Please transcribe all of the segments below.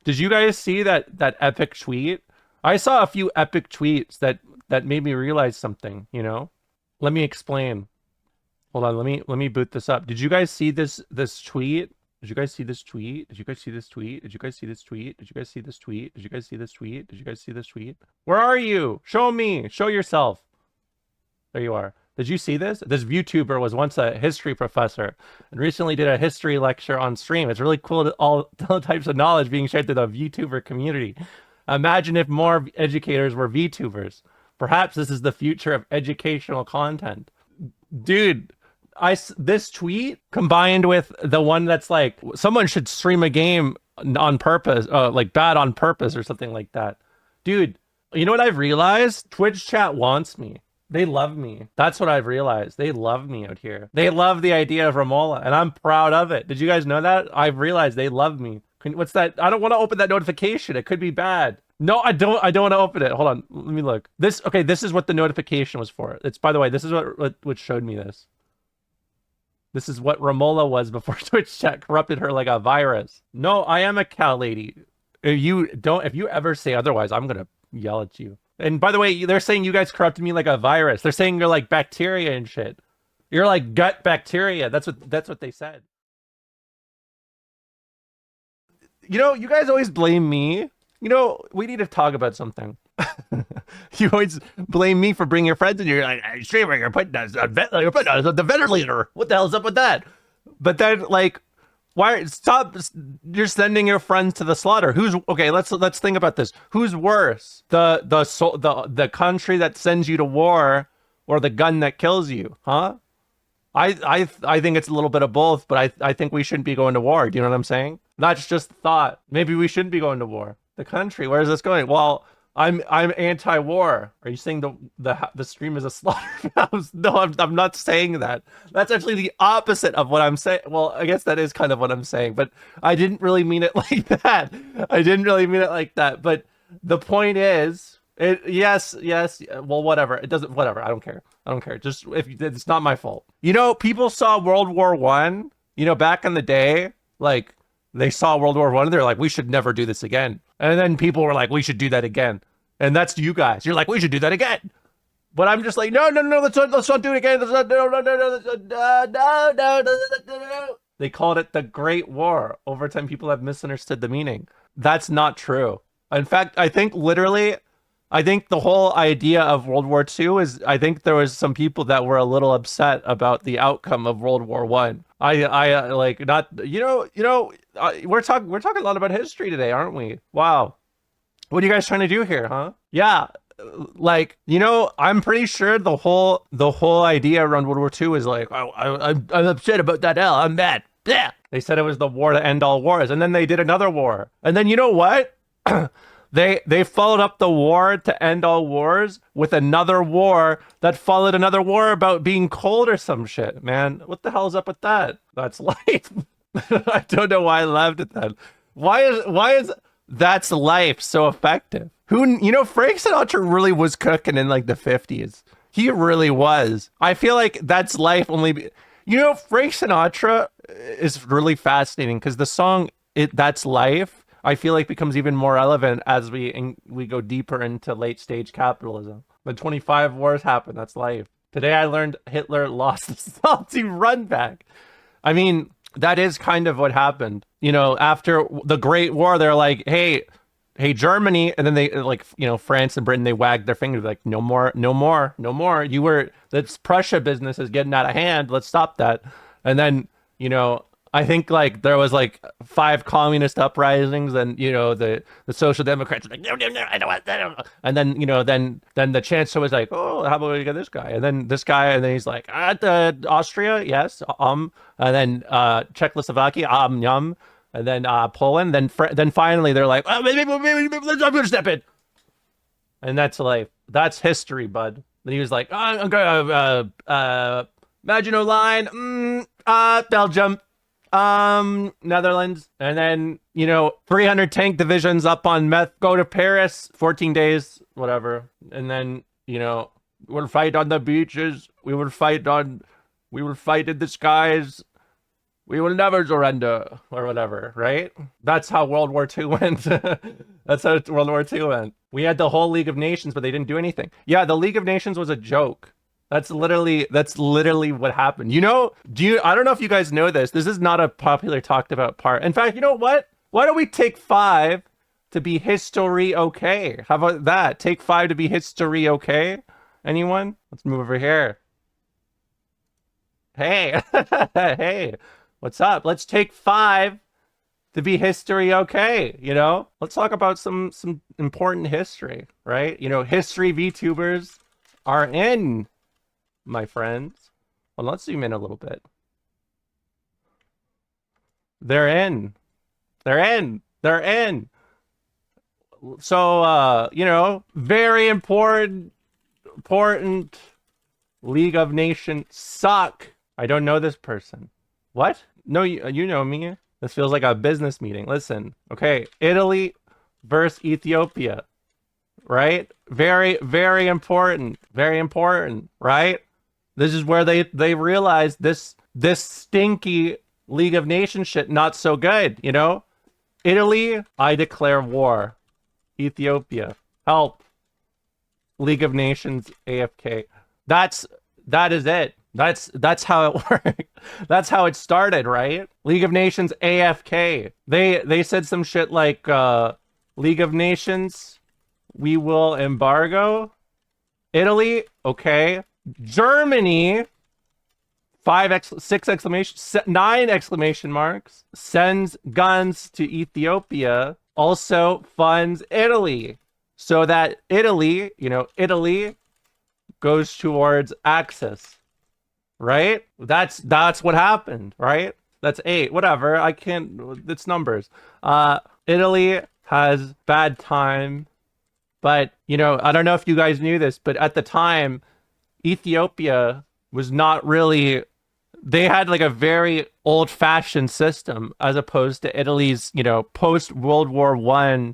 Did you guys see that epic tweet? I saw a few epic tweets that made me realize something, you know? Let me explain. Hold on, let me boot this up. Did you guys see this tweet? Did you guys see this tweet? Did you guys see this tweet? Did you guys see this tweet? Did you guys see this tweet? Did you guys see this tweet? Did you guys see this tweet? Where are you? Show me. Show yourself. There you are. Did you see this? This VTuber was once a history professor and recently did a history lecture on stream. It's really cool, all types of knowledge being shared through the VTuber community. Imagine if more educators were VTubers. Perhaps this is the future of educational content. Dude, this tweet combined with the one that's like someone should stream a game on purpose, like bad on purpose or something like that. Dude, you know what I've realized? Twitch chat wants me. They love me. That's what I've realized. They love me out here. They love the idea of Romolla, and I'm proud of it. Did you guys know that? I've realized they love me. What's that? I don't want to open that notification. It could be bad. No, I don't want to open it. Hold on. Let me look. Okay, this is what the notification was for. It's, by the way, this is what showed me this. This is what Romolla was before Twitch chat corrupted her like a virus. No, I am a cow lady. If you ever say otherwise, I'm gonna yell at you. And by the way, they're saying you guys corrupted me like a virus. They're saying you're like bacteria and shit. You're like gut bacteria. That's what they said. You know, you guys always blame me. You know, we need to talk about something. You always blame me for bringing your friends and you're like, hey, streamer, you're putting us on the ventilator. What the hell's up with that? But then, like, why stop? You're sending your friends to the slaughter. Who's okay? Let's think about this. Who's worse, the country that sends you to war, or the gun that kills you? Huh? I think it's a little bit of both, but I think we shouldn't be going to war. Do you know what I'm saying? That's just thought. Maybe we shouldn't be going to war. The country. Where is this going? Well, I'm anti-war. Are you saying the stream is a slaughterhouse? No, I'm not saying that. That's actually the opposite of what I'm saying. Well, I guess that is kind of what I'm saying, but I didn't really mean it like that. I didn't really mean it like that. But the point is, yes. Well, whatever. It doesn't. Whatever. I don't care. I don't care. Just if it's not my fault. You know, people saw World War One. You know, back in the day, like they saw World War One, and they're like, we should never do this again. And then people were like, we should do that again. And that's you guys. You're like, we should do that again. But I'm just like, no, let's not do it again. No. They called it the Great War. Over time, people have misunderstood the meaning. That's not true. In fact, I think the whole idea of World War II is, I think there was some people that were a little upset about the outcome of World War One. I like not, we're talking a lot about history today, aren't we? Wow. What are you guys trying to do here, huh? Yeah. Like, I'm pretty sure the whole idea around World War II is like, I'm upset about that L. I'm mad. Yeah. They said it was the war to end all wars. And then they did another war. And then you know what? They followed up the war to end all wars with another war that followed another war about being cold or some shit, man. What the hell is up with that? That's life. I don't know why I laughed at that. Why is That's Life so effective? Frank Sinatra really was cooking in like the 50s. He really was. I feel like That's Life only Frank Sinatra is really fascinating because the song That's Life, I feel like becomes even more relevant as we go deeper into late stage capitalism. When 25 wars happen, that's life. Today I learned Hitler lost the salty run back. I mean, that is kind of what happened. After the Great War, they're like, hey, Germany, and then they France and Britain, they wagged their fingers like, no more. That's Prussia business is getting out of hand. Let's stop that. And then, I think like there was like 5 communist uprisings, and the social democrats were like, no, I don't want that. And then then the chancellor was like, oh, how about we get this guy? And then this guy, and then he's like, Austria, yes, and then Czechoslovakia, yum, and then Poland, then finally they're like, oh, maybe I'm gonna step in. And that's life. That's history, bud. Then he was like, oh, I'm gonna Maginot Line, Belgium, Netherlands, and then 300 tank divisions up on meth, go to Paris, 14 days, whatever, and then we'll fight on the beaches, we will fight in the skies, We will never surrender, or whatever, right? That's how World War II went. That's how World War II went. We had the whole League of Nations, but they didn't do anything. Yeah, the League of Nations was a joke. That's literally what happened. You know, I don't know if you guys know this. This is not a popular talked about part. In fact, you know what? Why don't we take 5 to be history okay? How about that? Take 5 to be history okay? Anyone? Let's move over here. Hey, hey, what's up? Let's take 5 to be history okay, you know? Let's talk about some important history, right? You know, history VTubers are in, my friends. Well, let's zoom in a little bit. They're in. They're in. They're in. So you know, very important League of Nations suck. I don't know this person. What? No, you know me. This feels like a business meeting. Listen, okay, Italy versus Ethiopia, right? Very, very important. Very important, right? This is where they realized this stinky League of Nations shit not so good, you know? Italy, I declare war. Ethiopia, help. League of Nations, AFK. That is it. That's how it worked. That's how it started, right? League of Nations, AFK. They said some shit like League of Nations, we will embargo. Italy, okay. Germany, 9 exclamation marks, sends guns to Ethiopia, also funds Italy. So that Italy, you know, Italy goes towards Axis, right? That's what happened, right? That's 8, whatever. I can't, it's numbers. Italy has bad time, but, you know, I don't know if you guys knew this, but at the time, Ethiopia was not really, they had like a very old-fashioned system as opposed to Italy's, you know, post-World War I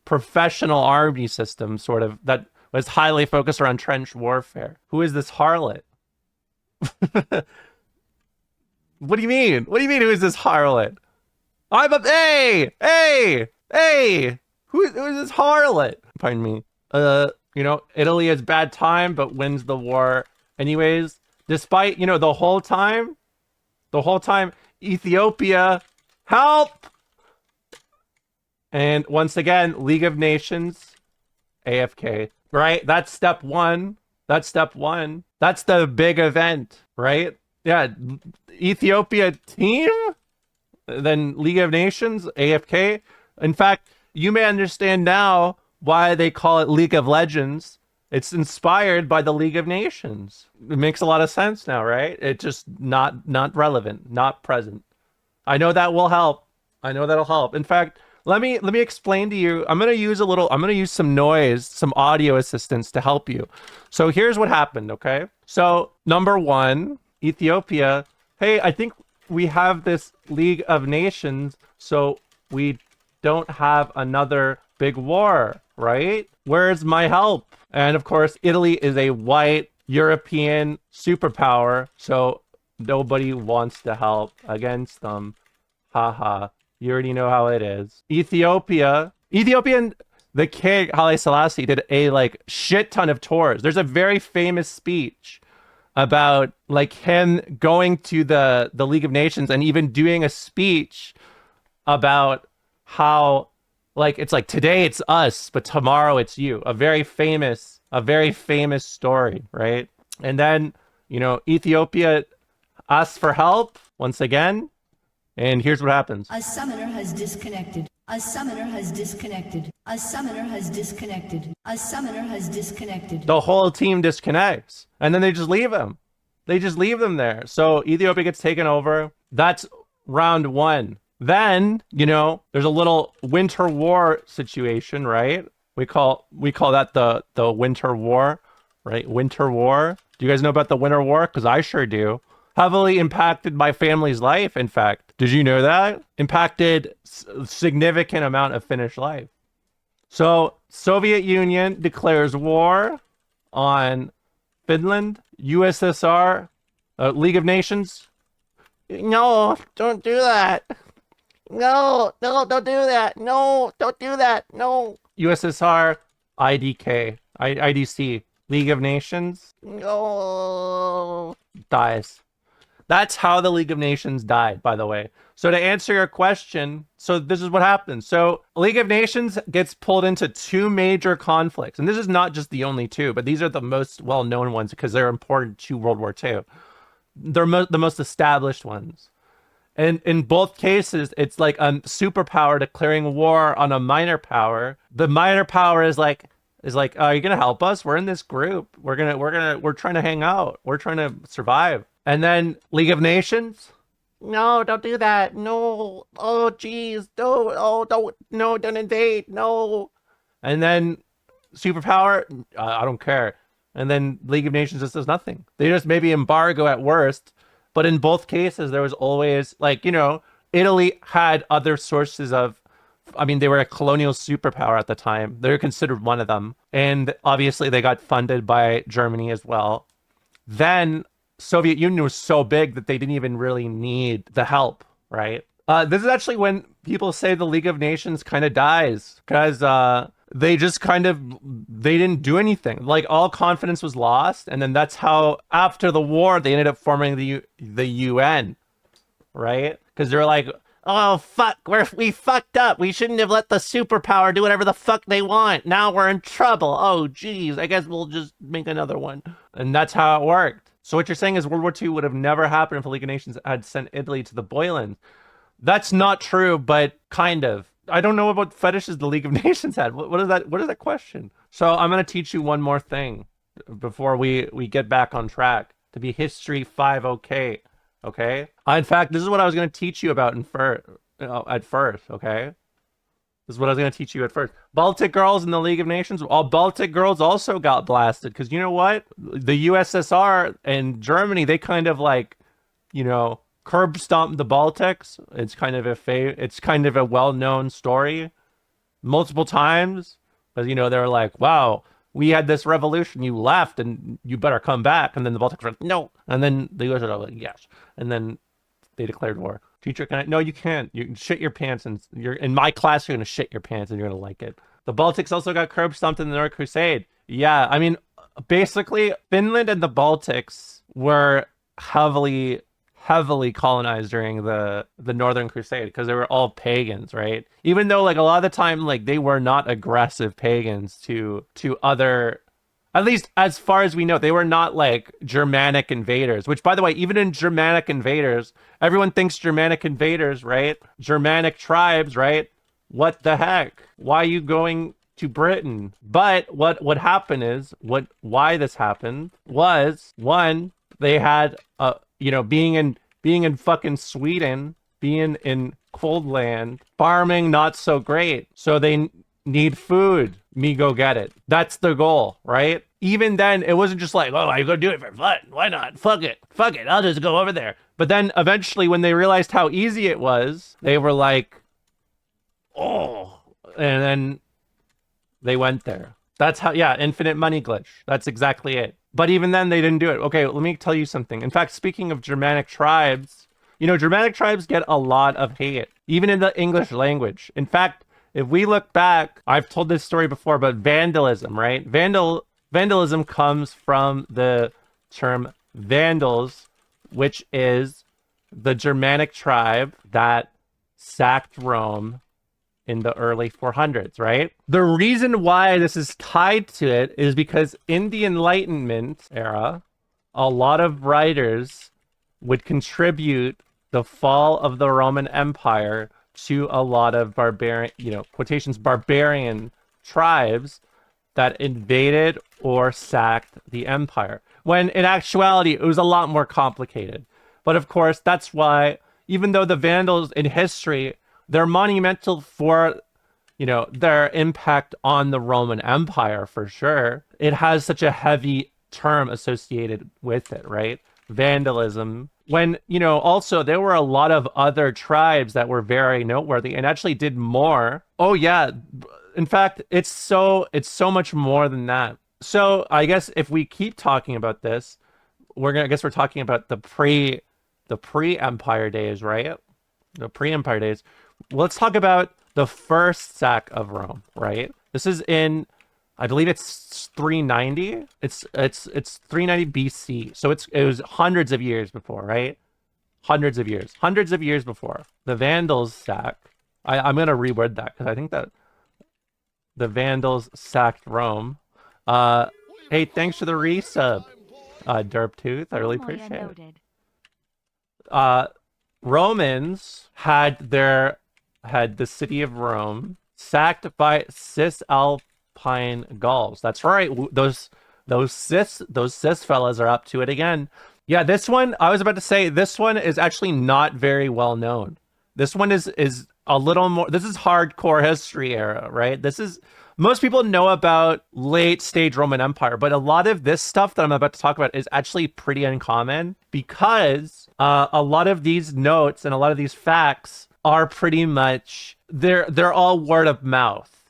professional army system, sort of, that was highly focused around trench warfare. Who is this harlot? What do you mean? What do you mean, who is this harlot? Hey! Who is this harlot? Pardon me. You know, Italy has bad time, but wins the war anyways. Despite, you know, the whole time, Ethiopia, help! And once again, League of Nations, AFK, right? That's step 1. That's step 1. That's the big event, right? Yeah, Ethiopia team, then League of Nations, AFK. In fact, you may understand now why they call it League of Legends. It's inspired by the League of Nations. It makes a lot of sense now, right? It's just not relevant, not present. I know that will help. I know that'll help. In fact, let me explain to you. I'm gonna use some noise, some audio assistance to help you. So here's what happened, okay? So number 1, Ethiopia. Hey, I think we have this League of Nations, so we don't have another big war, right? Where's my help? And of course, Italy is a white European superpower, so nobody wants to help against them. Haha. You already know how it is. Ethiopian, the king Haile Selassie did a like shit ton of tours. There's a very famous speech about like him going to the League of Nations and even doing a speech about how like it's like today it's us, but tomorrow it's you. A very famous story, right? And then, you know, Ethiopia asks for help once again. And here's what happens. A summoner has disconnected. A summoner has disconnected. A summoner has disconnected. A summoner has disconnected. The whole team disconnects. And then they just leave him. They just leave them there. So Ethiopia gets taken over. That's round 1. Then, you know, there's a little winter war situation, right? We call that the winter war, right? Winter war. Do you guys know about the winter war? Because I sure do. Heavily impacted my family's life, in fact. Did you know that? Impacted significant amount of Finnish life. So Soviet Union declares war on Finland, USSR, League of Nations, No, don't do that. No, no, don't do that. No, don't do that. No. USSR, IDK, IDC, League of Nations. No. Dies. That's how the League of Nations died, by the way. So to answer your question, so this is what happens. So League of Nations gets pulled into two major conflicts. And this is not just the only two, but these are the most well-known ones because they're important to World War II. They're the most established ones. And in both cases, it's like a superpower declaring war on a minor power. The minor power is like, are you gonna help us? We're in this group. We're trying to hang out. We're trying to survive. And then League of Nations. No, don't do that. No. Oh, geez. No. Oh, don't. No, don't invade. No. And then superpower. I don't care. And then League of Nations just does nothing. They just maybe embargo at worst. But in both cases, there was always, like, Italy had other sources of, I mean, they were a colonial superpower at the time. They were considered one of them. And obviously they got funded by Germany as well. Then Soviet Union was so big that they didn't even really need the help, right? This is actually when people say the League of Nations kind of dies because they just they didn't do anything. Like all confidence was lost, and then that's how after the war they ended up forming the UN, right? Because they're like, oh fuck, we fucked up. We shouldn't have let the superpower do whatever the fuck they want. Now we're in trouble. Oh geez, I guess we'll just make another one, and that's how it worked. So what you're saying is World War II would have never happened if the League of Nations had sent Italy to the boiling. That's not true, but kind of. I don't know about fetishes the League of Nations had. What is that? What is that question? So I'm gonna teach you one more thing before we get back on track to be history 5 okay. Okay. In fact, this is what I was gonna teach you about at first. Okay. This is what I was gonna teach you at first. Baltic girls in the League of Nations. All Baltic girls also got blasted because you know what? The USSR and Germany, they kind of like, curb stomped the Baltics. It's kind of a well-known story multiple times. Because, they were like, wow, we had this revolution, you left and you better come back. And then the Baltics were like, no. And then the US were like, yes. And then they declared war. Teacher, can I? No, you can't. You can shit your pants and you're in my class, you're going to shit your pants and you're going to like it. The Baltics also got curb stomped in the North Crusade. Yeah, I mean, basically, Finland and the Baltics were heavily colonized during the Northern Crusade because they were all pagans, right? Even though like a lot of the time like they were not aggressive pagans to other, at least as far as we know, they were not like Germanic invaders, which by the way, even in Germanic invaders, everyone thinks Germanic invaders, right? Germanic tribes, right? What the heck? Why are you going to Britain? But what happened is why this happened was one, they had being in fucking Sweden, being in cold land, farming not so great. So they need food. Me go get it. That's the goal, right? Even then, it wasn't just like, oh, I go do it for fun. Why not? Fuck it. I'll just go over there. But then eventually when they realized how easy it was, they were like, oh, and then they went there. That's how, yeah, infinite money glitch. That's exactly it. But even then, they didn't do it. Okay, let me tell you something. In fact, speaking of Germanic tribes, Germanic tribes get a lot of hate, even in the English language. In fact, if we look back, I've told this story before, but vandalism, right? Vandalism comes from the term Vandals, which is the Germanic tribe that sacked Rome in the early 400s, right? The reason why this is tied to it is because in the Enlightenment era, a lot of writers would contribute the fall of the Roman Empire to a lot of barbarian, quotations, barbarian tribes that invaded or sacked the empire. When in actuality, it was a lot more complicated. But of course, that's why, even though the Vandals in history, they're monumental for, their impact on the Roman Empire for sure. It has such a heavy term associated with it, right? Vandalism. When, also there were a lot of other tribes that were very noteworthy and actually did more. Oh yeah. In fact, it's so much more than that. So I guess if we keep talking about this, we're talking about the the pre-Empire days, right? The pre-Empire days. Let's talk about the first sack of Rome, right? This is in, I believe it's 390. It's 390 BC. So it was hundreds of years before, right? Hundreds of years before the Vandals sack. I'm gonna reword that because I think that the Vandals sacked Rome. Hey, thanks for the resub, Derptooth. I really appreciate it. Romans had the city of Rome sacked by Cisalpine Gauls. That's right. Those cis fellas are up to it again. Yeah, this one, I was about to say, this one is actually not very well known. This one is a little more, this is hardcore history era, right? This is, most people know about late stage Roman Empire, but a lot of this stuff that I'm about to talk about is actually pretty uncommon because a lot of these notes and a lot of these facts are pretty much, they're all word of mouth,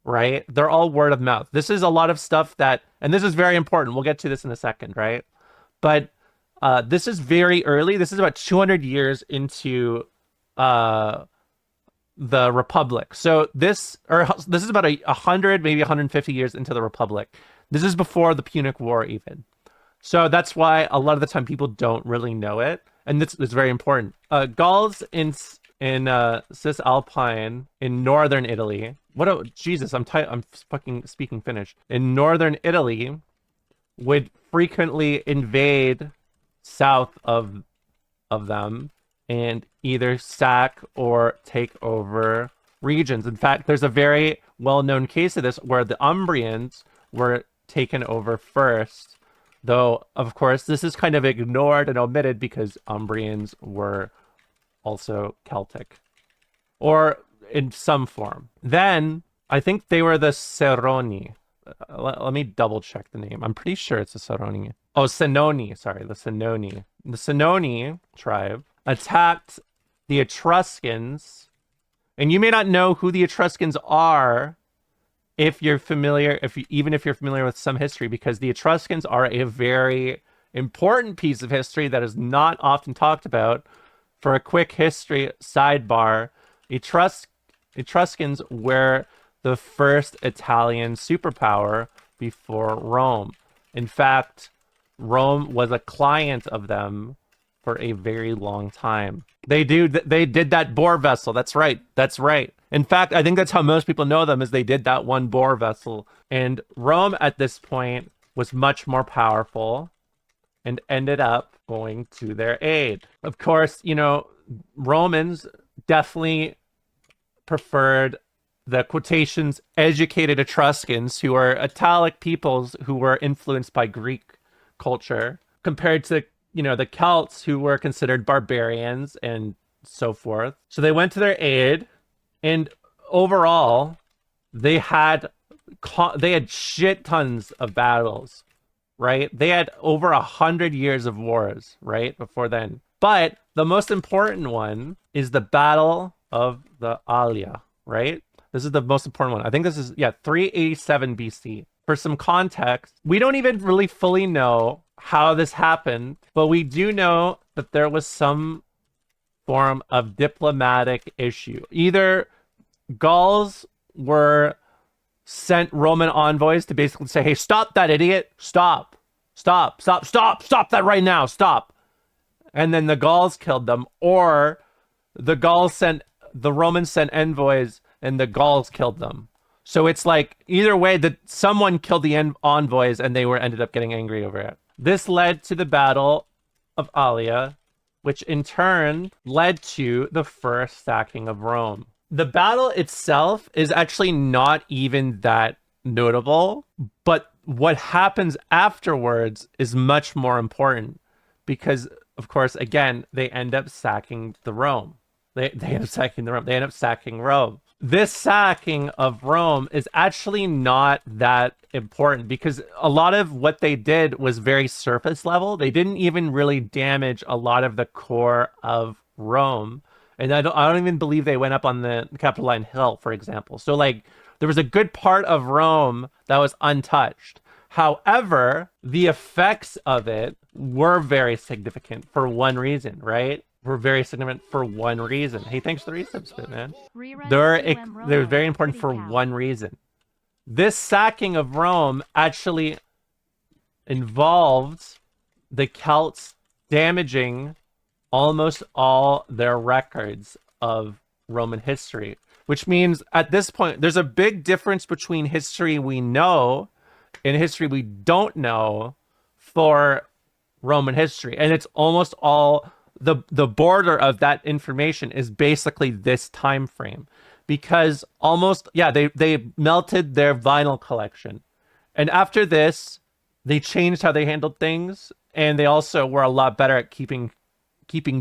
right? They're all word of mouth. This is a lot of stuff that, and this is very important. We'll get to this in a second, right? But this is very early. This is about 200 years into the Republic. So this is about 100, maybe 150 years into the Republic. This is before the Punic War even. So that's why a lot of the time people don't really know it. And this is very important. Gauls in Cisalpine in northern Italy. Jesus, I'm fucking speaking Finnish. In northern Italy would frequently invade south of them and either sack or take over regions. In fact, there's a very well-known case of this where the Umbrians were taken over first, though of course this is kind of ignored and omitted because Umbrians were also Celtic, or in some form. Then I think they were the Seroni. Let me double check the name. I'm pretty sure it's the Seroni. Oh, Senoni. Sorry, the Senoni. The Senoni tribe attacked the Etruscans, and you may not know who the Etruscans are if you're familiar, even if you're familiar with some history, because the Etruscans are a very important piece of history that is not often talked about. For a quick history sidebar, Etruscans were the first Italian superpower before Rome. In fact, Rome was a client of them for a very long time. They did that Boer vessel. That's right. In fact, I think that's how most people know them, is they did that one Boer vessel. And Rome at this point was much more powerful and ended up going to their aid. Of course, Romans definitely preferred the quotations educated Etruscans, who are Italic peoples who were influenced by Greek culture, compared to the Celts, who were considered barbarians and so forth. So they went to their aid, and overall they had shit tons of battles, right? They had over 100 years of wars, right, before then. But the most important one is the Battle of the Alia, right? This is the most important one. I think this is 387 BC. For some context, we don't even really fully know how this happened, but we do know that there was some form of diplomatic issue. Either Gauls were sent Roman envoys to basically say, hey, stop that idiot. Stop that right now. Stop. And then the Gauls killed them, or the Romans sent envoys and the Gauls killed them. So it's like either way that someone killed the envoys and they ended up getting angry over it. This led to the Battle of Alia, which in turn led to the first sacking of Rome. The battle itself is actually not even that notable, but what happens afterwards is much more important because, of course, again, they end up sacking Rome. They end up sacking Rome. They end up sacking Rome. This sacking of Rome is actually not that important because a lot of what they did was very surface level. They didn't even really damage a lot of the core of Rome. And I don't even believe they went up on the Capitoline Hill, for example. So like there was a good part of Rome that was untouched. However, the effects of it were very significant for one reason, right? Were very significant for one reason. Hey, thanks for the resubs, Bit, man. They're very important for one reason. This sacking of Rome actually involved the Celts damaging almost all their records of Roman history, which means at this point, there's a big difference between history we know and history we don't know for Roman history. And it's almost all the border of that information is basically this time frame, because almost, yeah, they melted their vinyl collection. And after this, they changed how they handled things, and they also were a lot better at keeping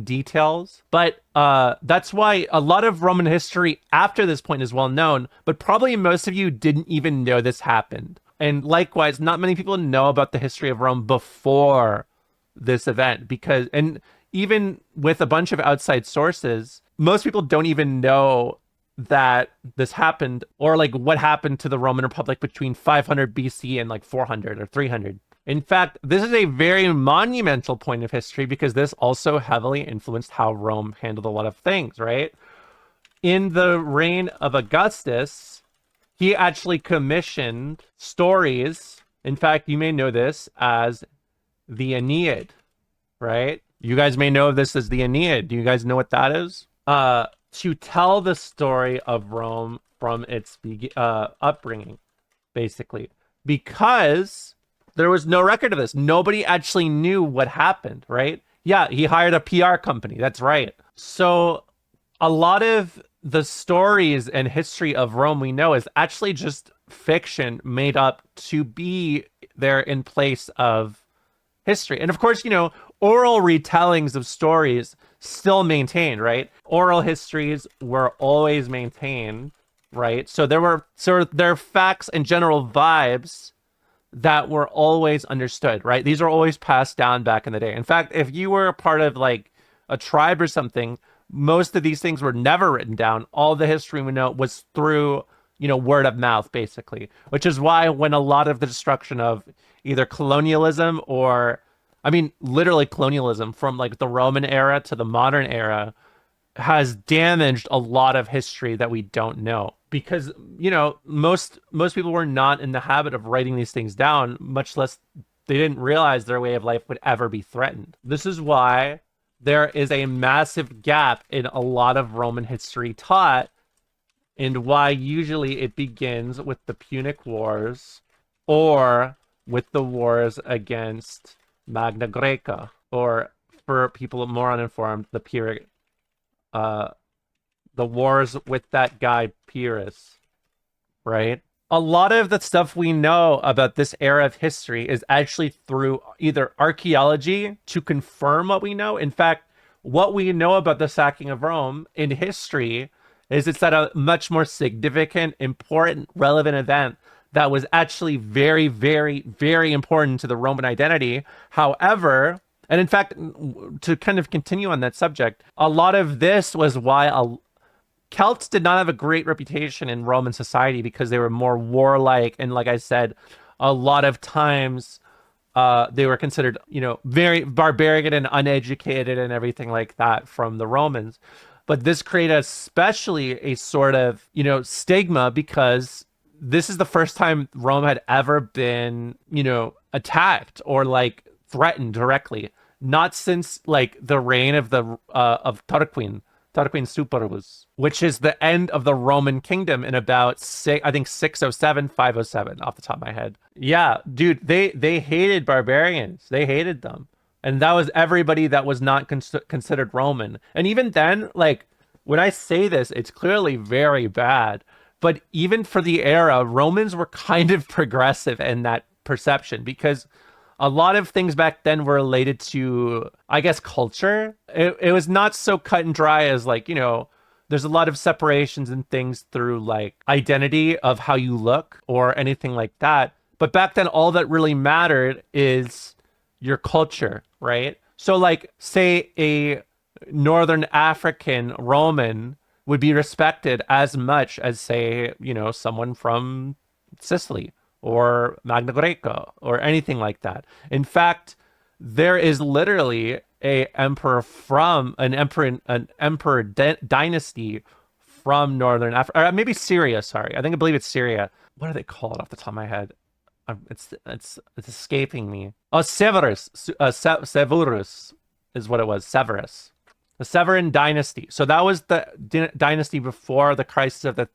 details. But that's why a lot of Roman history after this point is well known, but probably most of you didn't even know this happened. And likewise, not many people know about the history of Rome before this event, because, and even with a bunch of outside sources, most people don't even know that this happened, or like what happened to the Roman Republic between 500 BC and like 400 or 300. In fact, this is a very monumental point of history because this also heavily influenced how Rome handled a lot of things, right? In the reign of Augustus, he actually commissioned stories. In fact, you may know this as the Aeneid, right? You guys may know of this as the Aeneid. Do you guys know what that is? To tell the story of Rome from its upbringing, basically. Because there was no record of this. Nobody actually knew what happened, right? Yeah, he hired a PR company. That's right. So a lot of the stories and history of Rome we know is actually just fiction made up to be there in place of history. And of course, you know, oral retellings of stories still maintained, right? Oral histories were always maintained, right? So there are facts and general vibes that were always understood, right? These are always passed down back in the day. In fact, if you were a part of like a tribe or something, most of these things were never written down. All the history we know was through, you know, word of mouth, basically, which is why when a lot of the destruction of either colonialism or, I mean, literally colonialism from like the Roman era to the modern era has damaged a lot of history that we don't know, because, you know, most people were not in the habit of writing these things down, much less they didn't realize their way of life would ever be threatened. This is why there is a massive gap in a lot of Roman history taught, and why usually it begins with the Punic Wars or with the wars against Magna Graeca, or for people more uninformed, the Pyrrhic, the wars with that guy Pyrrhus, right? A lot of the stuff we know about this era of history is actually through either archaeology to confirm what we know. In fact, what we know about the sacking of Rome in history is it's at a much more significant, important, relevant event that was actually very, very, very important to the Roman identity. However, and in fact, to kind of continue on that subject, a lot of this was why Celts did not have a great reputation in Roman society, because they were more warlike. And like I said, a lot of times they were considered, you know, very barbaric and uneducated and everything like that from the Romans. But this created especially a sort of, you know, stigma, because this is the first time Rome had ever been, you know, attacked or like threatened directly. Not since like the reign of Tarquin Superbus, which is the end of the Roman kingdom in about 607, 507 off the top of my head. Yeah, dude, they hated barbarians. They hated them. And that was everybody that was not considered Roman. And even then, like, when I say this, it's clearly very bad. But even for the era, Romans were kind of progressive in that perception, because a lot of things back then were related to, I guess, culture. It was not so cut and dry as, like, you know, there's a lot of separations and things through like identity of how you look or anything like that. But back then, all that really mattered is your culture, right? So like, say a Northern African Roman would be respected as much as, say, you know, someone from Sicily or Magna Greca or anything like that. In fact, there is literally a emperor from an emperor dynasty from northern Africa, or maybe Syria. Sorry, I believe it's Syria. What do they call it off the top of my head? It's escaping me. Oh, Severus. Severus is what it was. Severus, the Severan dynasty. So that was the dynasty before the crisis of the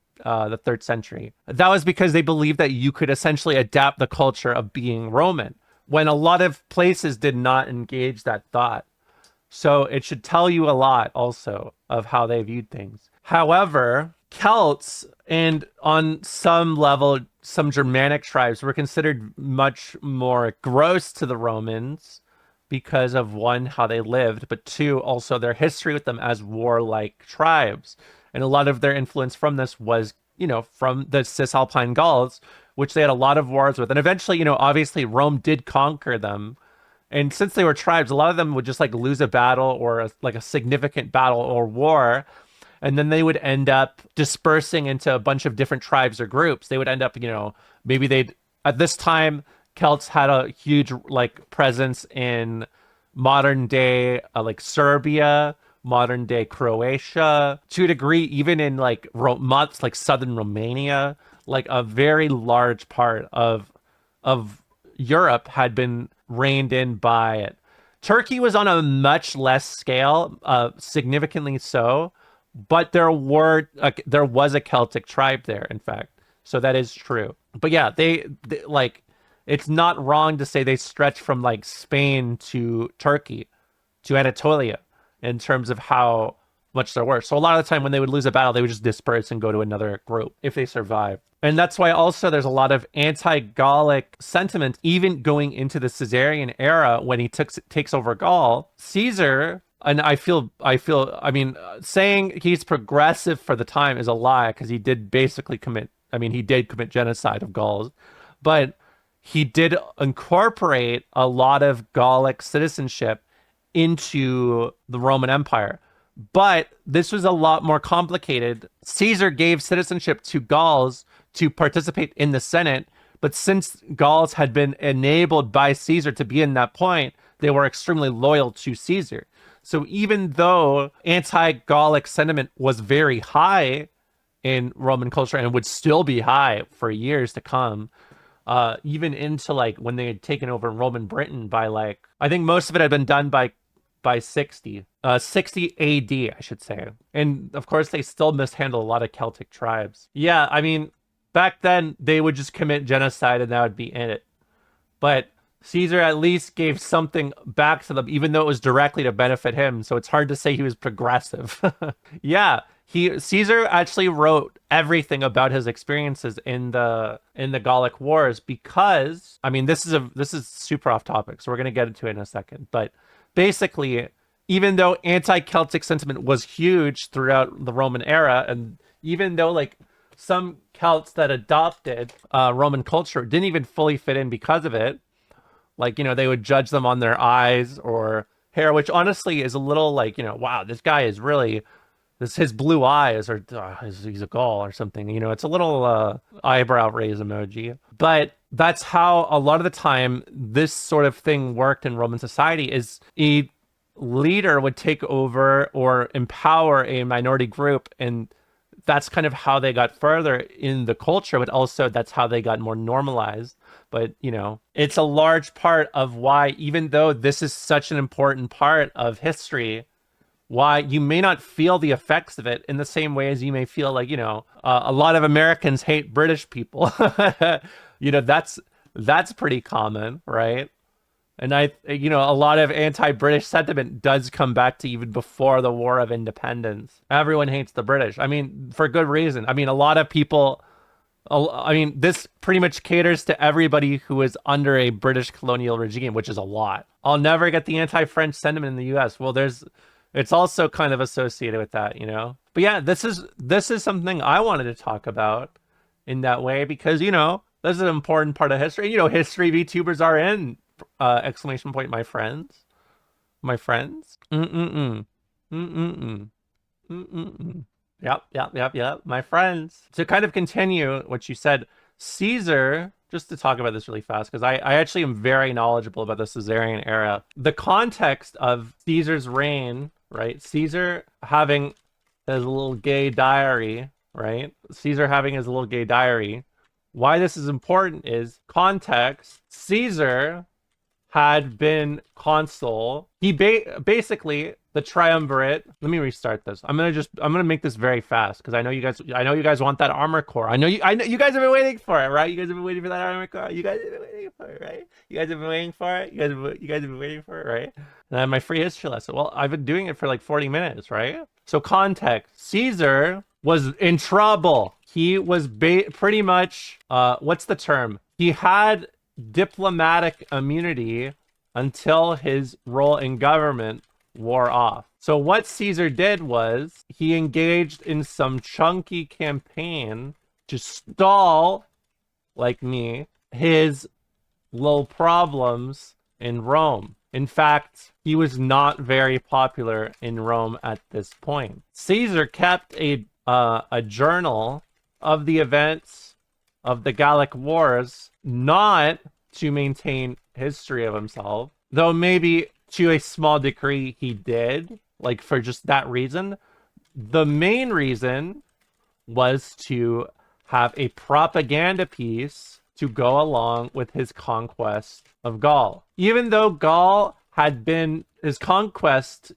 third century. That was because they believed that you could essentially adapt the culture of being Roman, when a lot of places did not engage that thought. So it should tell you a lot also of how they viewed things. However, Celts and on some level, some Germanic tribes were considered much more gross to the Romans because of one, how they lived, but two, also their history with them as warlike tribes. And a lot of their influence from this was, from the Cisalpine Gauls, which they had a lot of wars with. And eventually, obviously Rome did conquer them. And since they were tribes, a lot of them would just like lose a battle or like a significant battle or war. And then they would end up dispersing into a bunch of different tribes or groups. They would end up, maybe at this time, Celts had a huge like presence in modern day like Serbia, modern day Croatia, to a degree, even in like like southern Romania. Like a very large part of Europe had been reined in by it. Turkey was on a much less scale, significantly so, but there was a Celtic tribe there, in fact. So that is true. But yeah, they like it's not wrong to say they stretch from like Spain to Turkey to Anatolia in terms of how much there were. So a lot of the time when they would lose a battle, they would just disperse and go to another group if they survived. And that's why also there's a lot of anti-Gallic sentiment, even going into the Caesarian era when he takes over Gaul. Caesar, and I mean, saying he's progressive for the time is a lie, because he did commit genocide of Gauls, but he did incorporate a lot of Gallic citizenship into the Roman Empire. But this was a lot more complicated. Caesar gave citizenship to Gauls to participate in the Senate, but since Gauls had been enabled by Caesar to be in that point, they were extremely loyal to Caesar. So even though anti-Gallic sentiment was very high in Roman culture and would still be high for years to come, even into like when they had taken over Roman Britain by like, I think most of it had been done by 60 AD, I should say. And of course they still mishandle a lot of Celtic tribes. Yeah, I mean, back then they would just commit genocide and that would be it. But Caesar at least gave something back to them, even though it was directly to benefit him. So it's hard to say he was progressive. Yeah, Caesar actually wrote everything about his experiences in the Gallic Wars, because I mean this is super off topic, so we're gonna get into it in a second. But basically, even though anti-Celtic sentiment was huge throughout the Roman era, and even though like some Celts that adopted Roman culture didn't even fully fit in because of it, like, they would judge them on their eyes or hair, which honestly is a little like, wow, this guy is really, his blue eyes, or he's a Gaul or something. It's a little eyebrow raise emoji. But that's how a lot of the time this sort of thing worked in Roman society, is a leader would take over or empower a minority group, and that's kind of how they got further in the culture, but also that's how they got more normalized. But, it's a large part of why, even though this is such an important part of history, why you may not feel the effects of it in the same way as you may feel like, a lot of Americans hate British people. That's pretty common, right? And a lot of anti-British sentiment does come back to even before the War of Independence. Everyone hates the British. I mean, for good reason. I mean, a lot of people, this pretty much caters to everybody who is under a British colonial regime, which is a lot. I'll never get the anti-French sentiment in the US. Well, it's also kind of associated with that, But yeah, this is something I wanted to talk about in that way, because, this is an important part of history. History VTubers are in, exclamation point, my friends. My friends. Mm-mm-mm. Mm-mm-mm. Mm-mm-mm. Yep. My friends. To kind of continue what you said, Caesar just to talk about this really fast, because I actually am very knowledgeable about the Caesarian era. The context of Caesar's reign, right? Caesar having his little gay diary, right? Caesar having his little gay diary. Why this is important is context. Caesar had been consul. He basically the triumvirate. Let me restart this. I'm gonna make this very fast because I know you guys want that armor core. I know you guys have been waiting for it, right? You guys have been waiting for that armor core. You guys have been waiting for it, right? You guys have been waiting for it. You guys have been waiting for it, right? And I have my free history lesson. Well, I've been doing it for like 40 minutes, right? So context. Caesar was in trouble. He was pretty much what's the term? He had diplomatic immunity until his role in government wore off. So what Caesar did was he engaged in some chunky campaign to stall, like me, his little problems in Rome. In fact, he was not very popular in Rome at this point. Caesar kept a journal of the events of the Gallic Wars, not to maintain history of himself, though maybe to a small degree he did, like for just that reason. The main reason was to have a propaganda piece to go along with his conquest of Gaul. Even though his conquest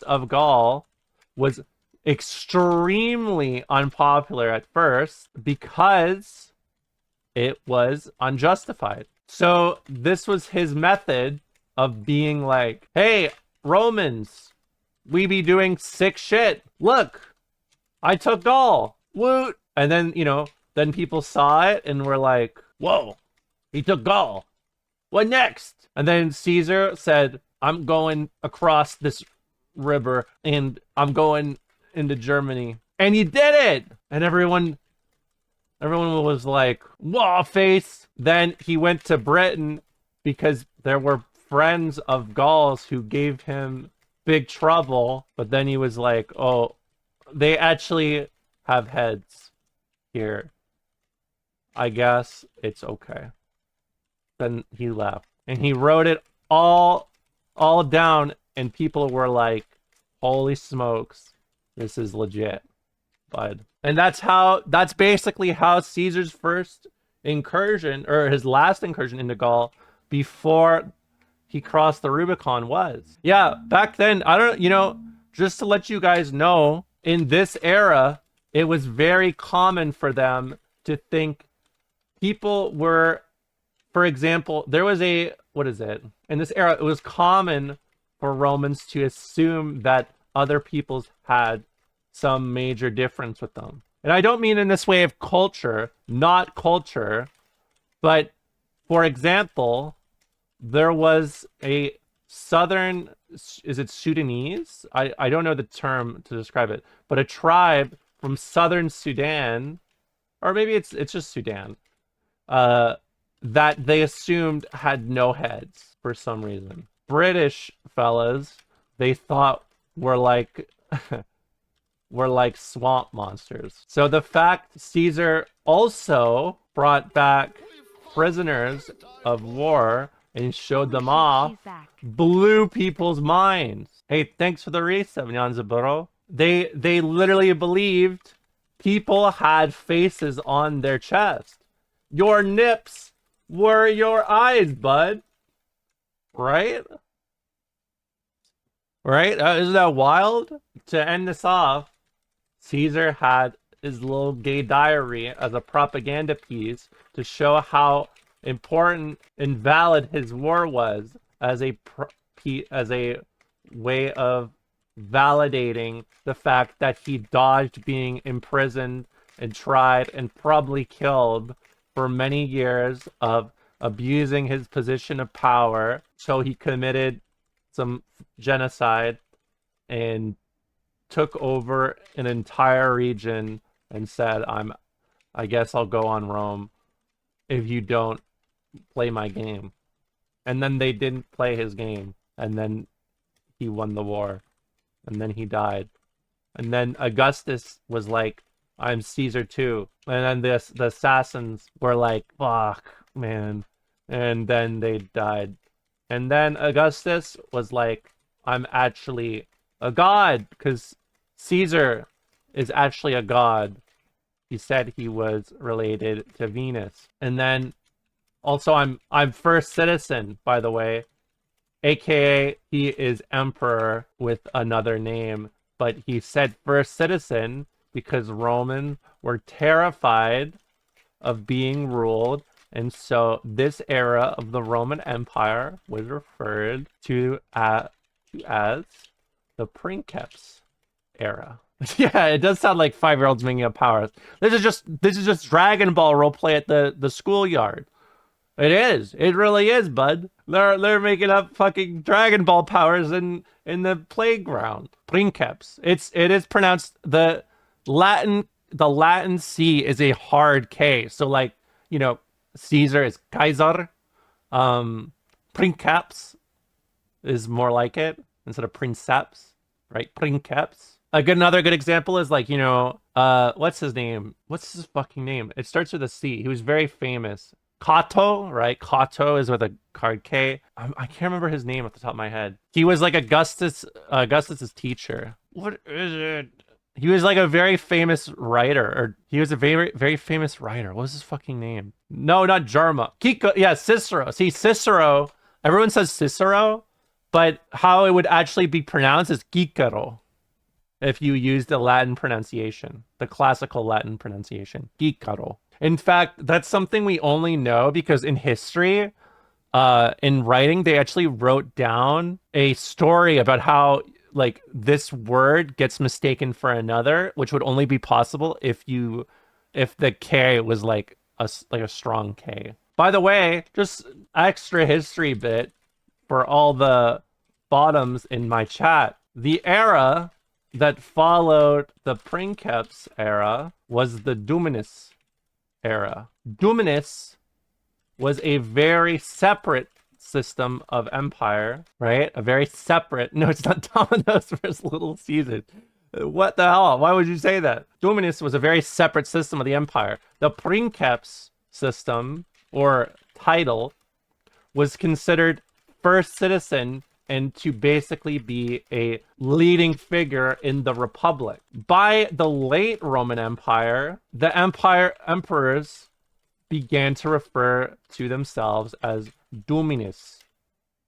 of Gaul was extremely unpopular at first because it was unjustified. So this was his method of being like, hey, Romans, we be doing sick shit. Look, I took Gaul. Woot. And then, then people saw it and were like, whoa, he took Gaul. What next? And then Caesar said, I'm going across this river and I'm going into Germany. And he did it. And everyone was like, whoa, face. Then he went to Britain because there were friends of Gauls who gave him big trouble. But then he was like, oh, they actually have heads here. I guess it's okay. Then he left. And he wrote it all down. And people were like, holy smokes, this is legit, bud. And that's basically how Caesar's first incursion, or his last incursion into Gaul before he crossed the Rubicon was. Yeah, back then, just to let you guys know, in this era, it was very common for them to think people were, for example, there was in this era, it was common for Romans to assume that other peoples had some major difference with them. And I don't mean in this way of culture, not culture, but for example, there was a southern, is it Sudanese? I don't know the term to describe it, but a tribe from southern Sudan, or maybe it's just Sudan, that they assumed had no heads for some reason. British fellas, they thought were like swamp monsters. So the fact Caesar also brought back prisoners of war and showed them off blew people's minds. Hey, thanks for the resub, Nyanzaburo. They literally believed people had faces on their chest. Your nips were your eyes, bud. Right? Right? Isn't that wild? To end this off, Caesar had his little gay diary as a propaganda piece to show how important and valid his war was as a way of validating the fact that he dodged being imprisoned and tried and probably killed for many years of abusing his position of power. So he committed some genocide and took over an entire region and said, I guess I'll go on Rome if you don't play my game. And then they didn't play his game, and then he won the war, and then he died. And then Augustus was like, I'm Caesar too. And then the assassins were like, fuck, man. And then they died. And then Augustus was like, I'm actually a god, because Caesar is actually a god. He said he was related to Venus. And then also I'm first citizen, by the way. AKA he is emperor with another name, but he said first citizen because Romans were terrified of being ruled, and so this era of the Roman Empire was referred to as the Princeps era. Yeah, it does sound like 5-year-olds making up powers. This is just Dragon Ball roleplay at the schoolyard. It is. It really is, bud. They're making up fucking Dragon Ball powers in the playground. Princeps. It is pronounced the Latin C is a hard K. So like, you know, Caesar is Kaiser. Princeps is more like it instead of princeps, right? Princeps. Another good example is like, you know, what's his name? What's his fucking name? It starts with a C. He was very famous. Cato, right? Cato is with a card K. I can't remember his name off the top of my head. He was like Augustus's teacher. What is it? He was like a very famous writer, or he was a very, very famous writer. What was his fucking name? No, not Jarma. Kiko, yeah, Cicero. See, Cicero, everyone says Cicero, but how it would actually be pronounced is Cicero if you use the Latin pronunciation, the classical Latin pronunciation, Cicero. In fact, that's something we only know because in history, in writing, they actually wrote down a story about how like this word gets mistaken for another, which would only be possible if the K was like a strong K. By the way, just extra history bit for all the bottoms in my chat. The era that followed the Princeps era was the Dominus era. Dominus was a very separate system of empire, right? A very separate. No, it's not Domino's versus Little Caesars. What the hell? Why would you say that? Dominus was a very separate system of the empire. The Princeps system or title was considered first citizen and to basically be a leading figure in the Republic. By the late Roman Empire, the emperors began to refer to themselves as Dominus,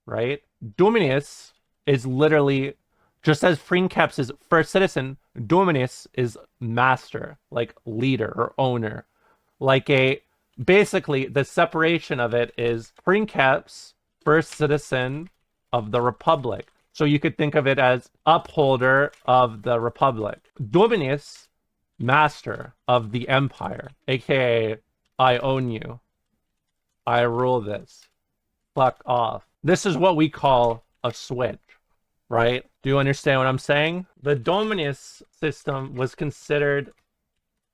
right? Dominus is literally, just as Princeps is first citizen, Dominus is master, like leader or owner. Basically, the separation of it is Princeps, first citizen of the Republic. So you could think of it as upholder of the Republic. Dominus, master of the empire, aka I own you. I rule this. Fuck off. This is what we call a switch, right? Do you understand what I'm saying? The Dominus system was considered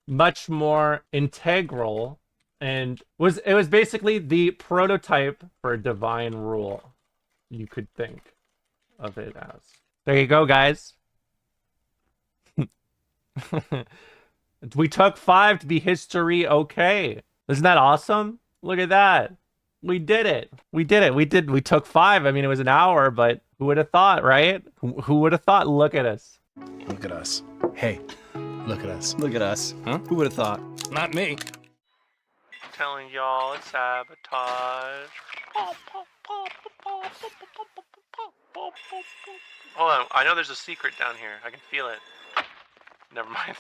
much more integral and it was basically the prototype for divine rule. You could think of it as. There you go, guys. We took 5 to be history okay. Isn't that awesome? Look at that. We did it. We took 5. I mean, it was an hour, but who would have thought, right? Who would have thought? Look at us. Look at us. Hey, look at us. Look at us. Huh? Who would have thought? Not me. I'm telling y'all, it's sabotage. Hold on, I know there's a secret down here. I can feel it. Never mind.